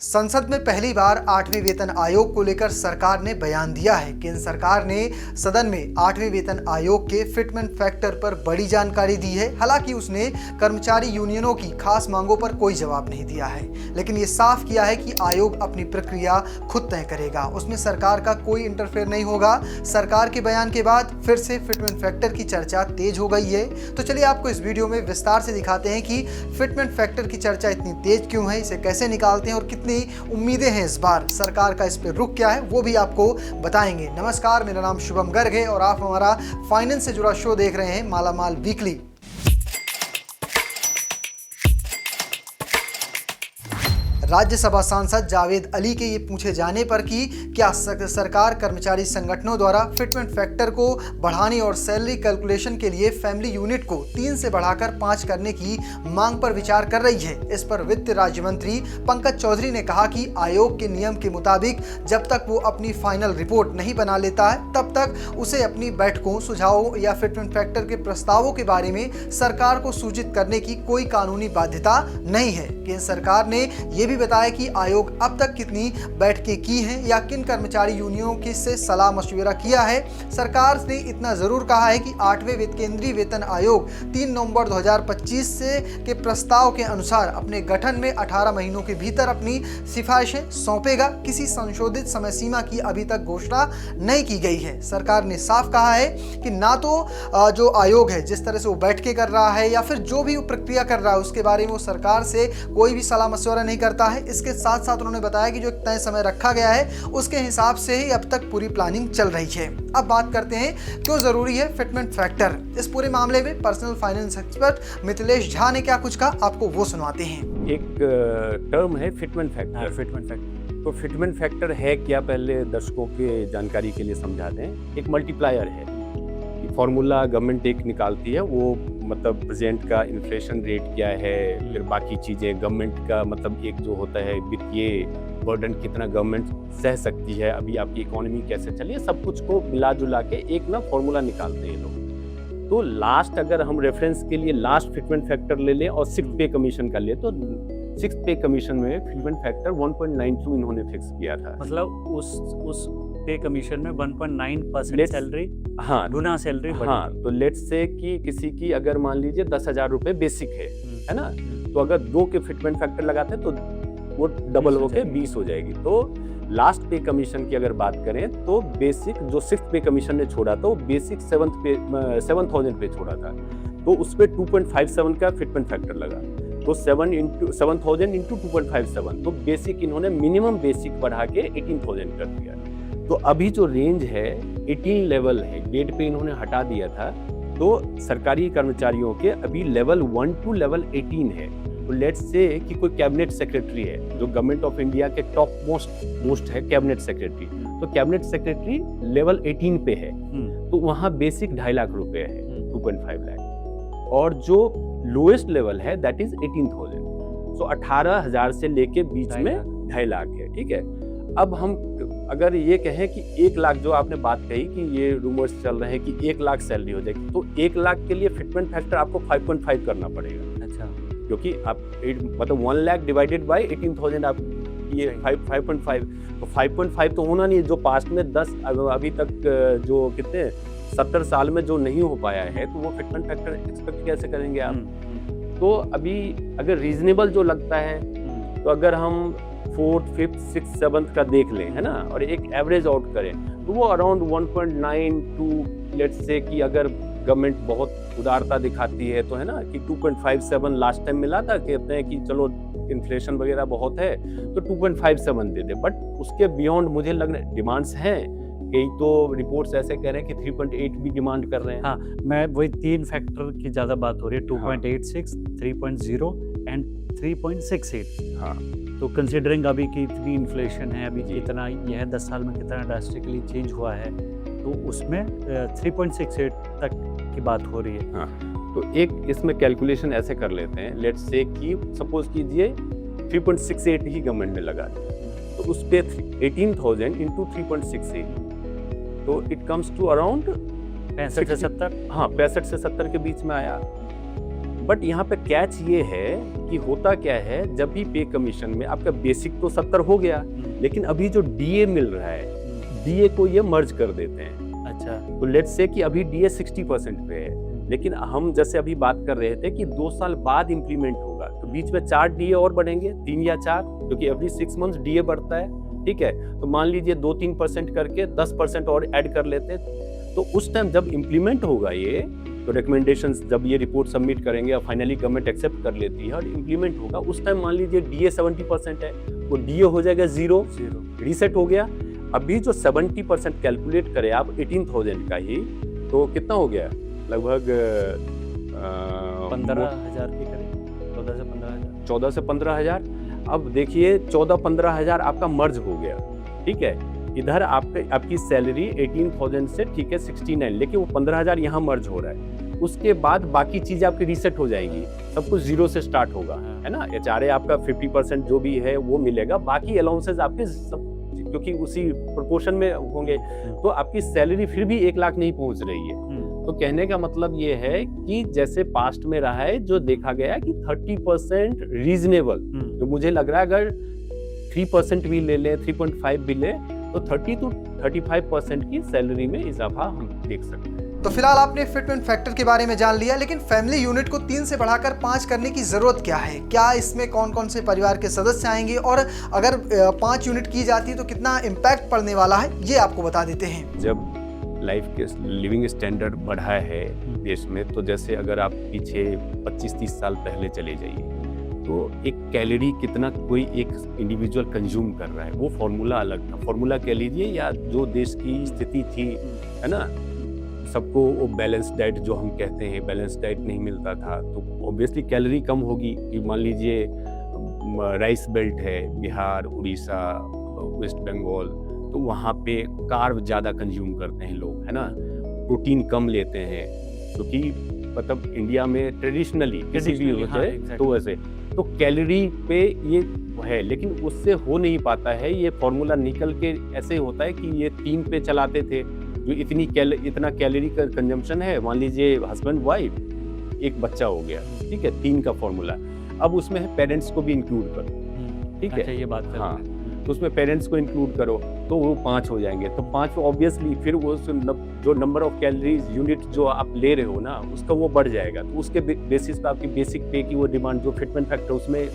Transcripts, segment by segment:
संसद में पहली बार 8वें वेतन आयोग को लेकर सरकार ने बयान दिया है। केंद्र सरकार ने सदन में 8वें वेतन आयोग के फिटमेंट फैक्टर पर बड़ी जानकारी दी है। हालांकि उसने कर्मचारी यूनियनों की खास मांगों पर कोई जवाब नहीं दिया है, लेकिन ये साफ किया है कि आयोग अपनी प्रक्रिया खुद तय करेगा, उसमें सरकार का कोई इंटरफेयर नहीं होगा। सरकार के बयान के बाद फिर से फिटमेंट फैक्टर की चर्चा तेज हो गई है। तो चलिए आपको इस वीडियो में विस्तार से दिखाते हैं कि फिटमेंट फैक्टर की चर्चा इतनी तेज क्यों है, इसे कैसे निकालते हैं और कितनी उम्मीदें हैं इस बार, सरकार का इस पे रुख क्या है वो भी आपको बताएंगे। नमस्कार, मेरा नाम शुभम गर्ग है और आप हमारा फाइनेंस से जुड़ा शो देख रहे हैं मालामाल वीकली। राज्यसभा सांसद जावेद अली के ये पूछे जाने पर कि क्या सरकार कर्मचारी संगठनों द्वारा फिटमेंट फैक्टर को बढ़ाने और सैलरी कैलकुलेशन के लिए फैमिली यूनिट को 3 से बढ़ाकर 5 करने की मांग पर विचार कर रही है। इस पर वित्त राज्य मंत्री पंकज चौधरी ने कहा कि आयोग के नियम के मुताबिक जब तक वो अपनी फाइनल रिपोर्ट नहीं बना लेता है तब तक उसे अपनी बैठकों, सुझावों या फिटमेंट फैक्टर के प्रस्तावों के बारे में सरकार को सूचित करने की कोई कानूनी बाध्यता नहीं है। केंद्र सरकार ने यह भी बताया कि आयोग अब तक कितनी बैठकें की हैं या किन कर्मचारी यूनियनों के से सलाह मशविरा किया है। सरकार ने इतना जरूर कहा है कि 8वें केंद्रीय वेतन आयोग 3 नवंबर 2025 से के प्रस्ताव के अनुसार अपने गठन में 18 महीनों के भीतर अपनी सिफारिशें सौंपेगा। किसी संशोधित समय सीमा की अभी तक घोषणा नहीं की गई है। सरकार ने साफ कहा है कि ना तो जो आयोग है जिस तरह से वो बैठकें कर रहा है या फिर जो भी प्रक्रिया कर रहा है उसके बारे में वो सरकार से कोई भी सलाह मशवरा नहीं करता है। इसके साथ साथ उन्होंने बताया कि जो एक तय समय रखा गया है उसके हिसाब से ही अब तक पूरी प्लानिंग चल रही है। अब बात करते हैं क्यों जरूरी है फिटमेंट फैक्टर। इस पूरे मामले में personal finance expert Mithilesh Jha ने क्या कुछ कहा, आपको वो सुनाते हैं। एक टर्म है फिटमेंट फैक्टर। फिटमेंट फैक्टर तो फिटमेंट फैक्टर है क्या, पहले दर्शकों के जानकारी के लिए समझा दें। एक मल्टीप्लायर है, फॉर्मूला गवर्नमेंट एक निकालती है, वो मतलब प्रेजेंट का इन्फ्लेशन रेट क्या है, फिर बाकी चीज़ें गवर्नमेंट का मतलब एक जो होता है वित्तीय बर्डन कितना गवर्नमेंट सह सकती है, अभी आपकी इकोनॉमी कैसे चली है, सब कुछ को मिला जुला के एक ना फॉर्मूला निकालते हैं लोग। तो लास्ट अगर हम रेफरेंस के लिए लास्ट फिटमेंट फैक्टर ले लें और 6th पे कमीशन का ले तो 6th पे कमीशन में फिटमेंट फैक्टर 1.92 इन्होंने फिक्स किया था। मतलब उस पे कमीशन में 1.9% सैलरी, हाँ, गुना सैलरी। हाँ, तो लेट्स से कि किसी की अगर मान लीजिए 10,000 रुपये बेसिक है ना, तो अगर 2 के फिटमेंट फैक्टर लगाते हैं तो वो डबल होके 20 हो जाएगी। तो लास्ट पे कमीशन की अगर बात करें तो बेसिक जो 6th पे कमीशन ने छोड़ा था वो बेसिक 7,000 पे छोड़ा था, तो उस पर 2.57 का फिटमेंट फैक्टर लगा, तो 7,000 इंटू 2.57, तो बेसिक इन्होंने मिनिमम बेसिक बढ़ा के 18,000 कर दिया। तो अभी जो रेंज है 18 लेवल है, ग्रेड पे इन्होंने हटा दिया था, तो सरकारी कर्मचारियों के अभी लेवल 1 टू लेवल 18 है। तो लेट्स से कि कोई कैबिनेट सेक्रेटरी है जो गवर्नमेंट ऑफ इंडिया के टॉप मोस्ट है कैबिनेट सेक्रेटरी, तो कैबिनेट सेक्रेटरी लेवल 18 पे है, तो वहाँ बेसिक 2.5 लाख रुपए है, 2.5 लाख, और जो लोएस्ट लेवल है दैट इज 18,000, तो 18,000 से लेके बीच में 2.5 लाख है। ठीक है, अब हम अगर ये कहें कि 1 लाख, जो आपने बात कही कि ये रूमर्स चल रहे हैं कि 1 लाख सैलरी हो जाएगी, तो 1 लाख के लिए फिटमेंट फैक्टर आपको 5.5 करना पड़ेगा। अच्छा, क्योंकि आप मतलब 1 लाख डिवाइडेड बाय 18,000 आप ये 5.5, तो 5.5 तो होना नहीं है। जो पास्ट में 10 अभी तक जो कितने 70 साल में जो नहीं हो पाया है, तो वो फिटमेंट फैक्टर एक्सपेक्ट कैसे करेंगे आप। तो अभी अगर रीजनेबल जो लगता है, तो अगर हम 4th, 5th, 6th, 7th का देख लें, है ना, और एक एवरेज आउट करें, तो वो अराउंड 1.92, लेट्स से कि अगर गवर्नमेंट बहुत उदारता दिखाती है तो, है ना, कि 2.57 लास्ट टाइम मिला था, कहते हैं कि चलो इन्फ्लेशन वगैरह बहुत है तो 2.57 दे दे, बट उसके बियॉन्ड मुझे लग रहा है डिमांड्स हैं, कई तो रिपोर्ट्स ऐसे कह रहे हैं कि 3.8 भी डिमांड कर रहे हैं। हाँ, मैं वही 3 फैक्टर की ज़्यादा बात हो रही है, 2.86, 3.0 एंड 3.68। हाँ, तो कंसिडरिंग अभी की इतनी इन्फ्लेशन है, अभी कितना यह 10 साल में कितना ड्रास्टिकली चेंज हुआ है, तो उसमें 3.68 तक की बात हो रही है। हाँ, तो एक इसमें कैलकुलेशन ऐसे कर लेते हैं, लेट्स से कि सपोज कीजिए 3.68 ही गवर्नमेंट ने लगा दिया, तो उस पे 18,000 इंटू 3.68, तो इट कम्स टू अराउंड 65 से 70। हाँ, 65 से 70 के बीच में आया। बट यहाँ पे कैच ये है कि होता क्या है, जब भी पे कमीशन में आपका बेसिक तो 70 हो गया, लेकिन अभी जो डीए मिल रहा है, डीए को ये मर्ज कर देते हैं। अच्छा, तो लेट्स से कि अभी डीए 60% पे है, लेकिन हम जैसे अभी बात कर रहे थे कि 2 साल बाद इंप्लीमेंट होगा, तो बीच में 4 डीए और बढ़ेंगे, 3 या 4, क्योंकि एवरी 6 मंथ्स डीए बढ़ता है, ठीक है। तो मान लीजिए 2-3% करके 10% और ऐड कर लेते हैं। तो उस टाइम जब इंप्लीमेंट होगा ये, तो रिकमेंडेशंस जब ये रिपोर्ट सबमिट करेंगे और फाइनली गवर्नमेंट एक्सेप्ट कर लेती है और इंप्लीमेंट होगा, उस टाइम मान लीजिए डीए 70% है, वो डीए हो जाएगा 0, रीसेट हो गया। अभी जो 70% कैलकुलेट करें आप 18,000 का ही, तो कितना हो गया, लगभग 15,000 के करीब, 14 से 15,000। 14 से 15,000। अब देखिए 14-15,000 आपका मर्ज हो गया, ठीक है। इधर आपकी सैलरी 18,000 से, ठीक है, 69, लेकिन वो 15,000 यहाँ मर्ज हो रहा है। उसके बाद बाकी चीजें आपकी रीसेट हो जाएगी, सब कुछ 0 से स्टार्ट होगा, है ना। एचआरए आपका 50% जो भी है वो मिलेगा, बाकी अलाउंसेस आपके सब क्योंकि उसी प्रोपोर्शन में होंगे, तो आपकी सैलरी फिर भी 1 लाख नहीं पहुंच रही है। तो कहने का मतलब ये है कि जैसे पास्ट में रहा है, जो देखा गया कि 30% रीजनेबल, तो मुझे लग रहा है अगर 3% भी ले लें, 3.5 भी ले, तो 30 to 35% की सैलरी में इजाफा हम देख सकते हैं। तो फिलहाल आपने फिटमेंट फैक्टर के बारे में जान लिया, लेकिन फैमिली यूनिट को 3 से बढ़ाकर 5 करने की जरूरत क्या है? क्या इसमें कौन कौन से परिवार के सदस्य आएंगे, और अगर 5 यूनिट की जाती है तो कितना इम्पैक्ट पड़ने वाला है, ये आपको बता देते हैं। जब लाइफ के लिविंग स्टैंडर्ड बढ़ा है देश में, तो जैसे अगर आप पीछे 25-30 साल पहले चले जाइए, तो एक कैलोरी कितना कोई एक इंडिविजुअल कंज्यूम कर रहा है, वो फॉर्मूला अलग था। फॉर्मूला कह लीजिए, या जो देश की स्थिति थी, है ना, सबको वो बैलेंस डाइट जो हम कहते हैं, बैलेंस डाइट नहीं मिलता था, तो ऑब्वियसली कैलोरी कम होगी। कि मान लीजिए राइस बेल्ट है, बिहार, उड़ीसा, वेस्ट बंगाल, तो वहाँ पे कार्ब ज़्यादा कंज्यूम करते हैं लोग, है ना, प्रोटीन कम लेते हैं, क्योंकि मतलब इंडिया में ट्रेडिशनली किसी भी होता है, तो वैसे तो कैलोरी पे ये है, लेकिन उससे हो नहीं पाता है। ये फॉर्मूला निकल के ऐसे होता है कि ये 3 पे चलाते थे, जो इतना कैलोरी का कंजम्पशन है, मान लीजिए हस्बैंड वाइफ, एक बच्चा हो गया, ठीक है, 3 का फॉर्मूला। अब उसमें है पेरेंट्स को भी इंक्लूड करो, ठीक है। अच्छा, ये बात है। हाँ, तो उसमें पेरेंट्स को इंक्लूड करो, तो वो 5 हो जाएंगे। तो 5 ऑब्वियसली फिर वो जो नंबर ऑफ कैलोरीज यूनिट जो आप ले रहे हो ना, उसका वो बढ़ जाएगा। तो उसके बेसिस पे आपकी बेसिक पे की वो डिमांड, जो फिटमेंट फैक्टर, उसमें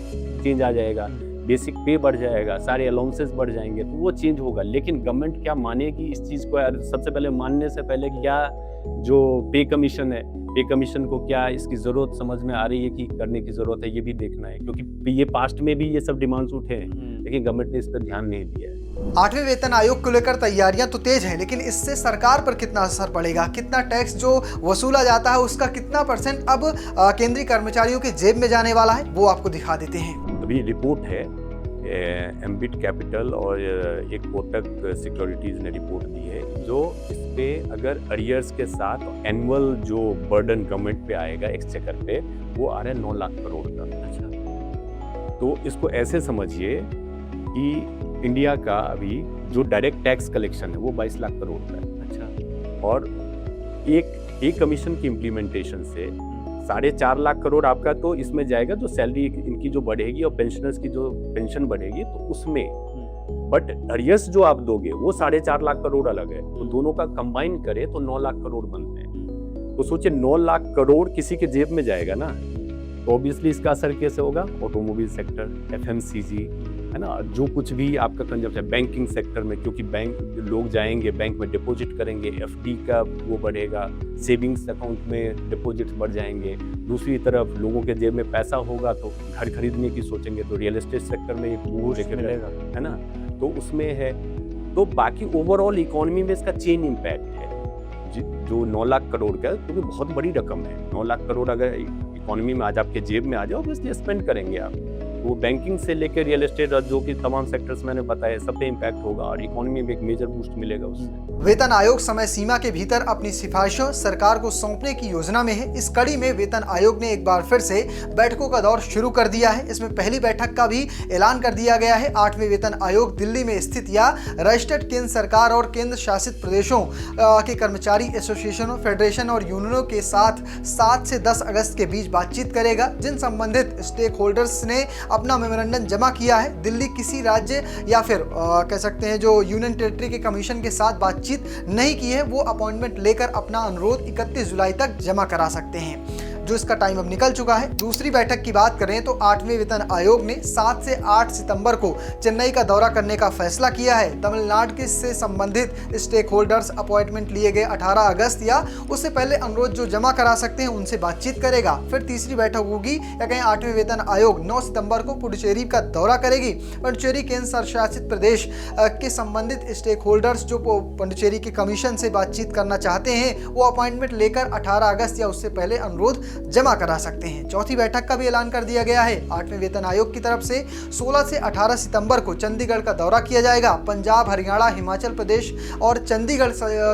चेंज आ जाएगा, बेसिक पे बढ़ जाएगा, सारे अलाउंसेस बढ़ जाएंगे, तो वो चेंज होगा। लेकिन गवर्नमेंट क्या मानेगी इस चीज़ को? सबसे पहले मानने से पहले क्या जो पे कमीशन है, पे कमीशन को क्या इसकी ज़रूरत समझ में आ रही है कि करने की ज़रूरत है, ये भी देखना है। क्योंकि ये पास्ट में भी ये सब डिमांड्स उठे हैं, लेकिन गवर्नमेंट ने इस पर ध्यान नहीं दिया है। 8वें वेतन आयोग को लेकर तैयारियां तो तेज हैं, लेकिन इससे सरकार पर कितना असर पड़ेगा? कितना टैक्स जो वसूला जाता है उसका कितना % अब केंद्रीय कर्मचारियों के जेब में जाने वाला है, वो आपको दिखा देते हैं। अभी रिपोर्ट है, एम्बिट कैपिटल और एक कोटक सिक्योरिटीज ने रिपोर्ट दी है, जो इस पे अगर अरियर्स के साथ एनुअल जो बर्डन गवर्नमेंट पे आएगा एक्सचेकर पे, वो आ रहा है 9 लाख करोड़ का। अच्छा, तो इसको ऐसे समझिए कि इंडिया का अभी जो डायरेक्ट टैक्स कलेक्शन है वो 22 लाख करोड़ का है। अच्छा, और एक कमीशन की इम्प्लीमेंटेशन से 4.5 लाख करोड़ आपका तो इसमें जाएगा, जो सैलरी इनकी जो बढ़ेगी और पेंशनर्स की जो पेंशन बढ़ेगी, तो उसमें। बट अरियर्स जो आप दोगे वो 4.5 लाख करोड़ अलग है, तो दोनों का कंबाइन करें तो 9 लाख करोड़ बनते हैं। तो सोचिए 9 लाख करोड़ किसी के जेब में जाएगा ना, तो ऑब्वियसली इसका असर कैसे होगा? ऑटोमोबाइल सेक्टर, FMCG, है ना, जो कुछ भी आपका कंजम्पशन है, बैंकिंग सेक्टर में, क्योंकि बैंक लोग जाएंगे, बैंक में डिपॉजिट करेंगे, FD का वो बढ़ेगा, सेविंग्स अकाउंट में डिपॉजिट्स बढ़ जाएंगे। दूसरी तरफ लोगों के जेब में पैसा होगा तो घर खरीदने की सोचेंगे, तो रियल एस्टेट सेक्टर में एक बूस्ट मिलेगा, है ना, तो उसमें है। तो बाकी ओवरऑल इकोनॉमी में इसका चेन इम्पैक्ट है, जो 9 लाख करोड़ का, क्योंकि तो बहुत बड़ी रकम है। 9 लाख करोड़ अगर इकोनॉमी में आज आपके जेब में आ जाओ, ऑब्वियसली स्पेंड करेंगे आप, वो बैंकिंग से लेकर रियल एस्टेट और जो कि तमाम सेक्टर्स मैंने बताए सब पे इम्पैक्ट होगा और इकोनॉमी में एक मेजर बूस्ट मिलेगा उससे। वेतन आयोग समय सीमा के भीतर अपनी सिफारिशों सरकार को सौंपने की योजना में है। इस कड़ी में वेतन आयोग ने एक बार फिर से बैठकों का दौर शुरू कर दिया है। इसमें पहली बैठक का भी ऐलान कर दिया गया है। 8वें वेतन आयोग दिल्ली में स्थित या रजिस्टर्ड केंद्र सरकार और केंद्र शासित प्रदेशों के कर्मचारी एसोसिएशनों, फेडरेशन और यूनियनों के साथ 7 से 10 अगस्त के बीच बातचीत करेगा। जिन संबंधित स्टेक होल्डर्स ने अपना मेमोरेंडम जमा किया है, दिल्ली किसी राज्य या फिर कह सकते हैं जो यूनियन टेरिटरी के कमीशन के साथ बातचीत नहीं की है, वो अपॉइंटमेंट लेकर अपना अनुरोध 31 जुलाई तक जमा करा सकते हैं, जो इसका टाइम अब निकल चुका है। दूसरी बैठक की बात करें तो 8वें वेतन आयोग ने 7 से 8 सितंबर को चेन्नई का दौरा करने का फैसला किया है। तमिलनाडु के से संबंधित स्टेक होल्डर्स अपॉइंटमेंट लिए गए 18 अगस्त या उससे पहले अनुरोध जो जमा करा सकते हैं उनसे बातचीत करेगा। फिर तीसरी बैठक होगी या कहीं 8वें वेतन आयोग 9 सितंबर को पुडुचेरी का दौरा करेगी। पुडुचेरी केंद्र शासित प्रदेश के संबंधित स्टेक होल्डर्स जो पुडुचेरी के कमीशन से बातचीत करना चाहते हैं वो अपॉइंटमेंट लेकर 18 अगस्त या उससे पहले अनुरोध जमा करा सकते हैं। चौथी बैठक का भी ऐलान कर दिया गया है। 8वें वेतन आयोग की तरफ से 16 से 18 सितंबर को चंडीगढ़ का दौरा किया जाएगा। पंजाब, हरियाणा, हिमाचल प्रदेश और चंडीगढ़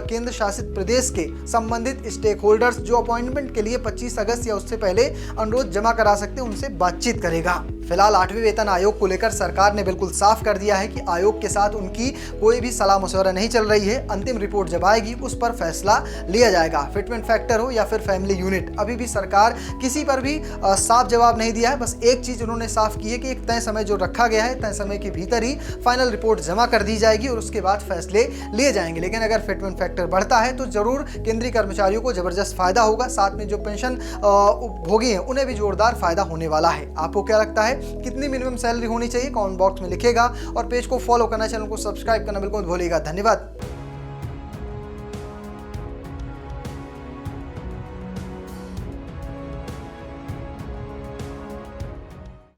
केंद्र शासित प्रदेश के संबंधित स्टेक होल्डर्स जो अपॉइंटमेंट के लिए 25 अगस्त या उससे पहले अनुरोध जमा करा सकते हैं उनसे बातचीत करेगा। फिलहाल 8वें वेतन आयोग को लेकर सरकार ने बिल्कुल साफ कर दिया है कि आयोग के साथ उनकी कोई भी सलाह मशवरा नहीं चल रही है। अंतिम रिपोर्ट जब आएगी उस पर फैसला लिया जाएगा। फिटमेंट फैक्टर हो या फिर फैमिली यूनिट, अभी भी सरकार किसी पर भी साफ जवाब नहीं दिया है। बस एक चीज उन्होंने साफ की है कि एक तय समय जो रखा गया है, तय समय के भीतर ही फाइनल रिपोर्ट जमा कर दी जाएगी और उसके बाद फैसले लिए जाएंगे। लेकिन अगर फिटमेंट फैक्टर बढ़ता है तो जरूर केंद्रीय कर्मचारियों को जबरदस्त फायदा होगा, साथ में जो पेंशन उपभोगी हैं उन्हें भी जोरदार फायदा होने वाला है। आपको क्या लगता है, कितनी मिनिमम सैलरी होनी चाहिए? कमेंट बॉक्स में लिखेगा और पेज को फॉलो करना, चैनल को सब्सक्राइब करना बिल्कुल मत भूलिएगा। धन्यवाद।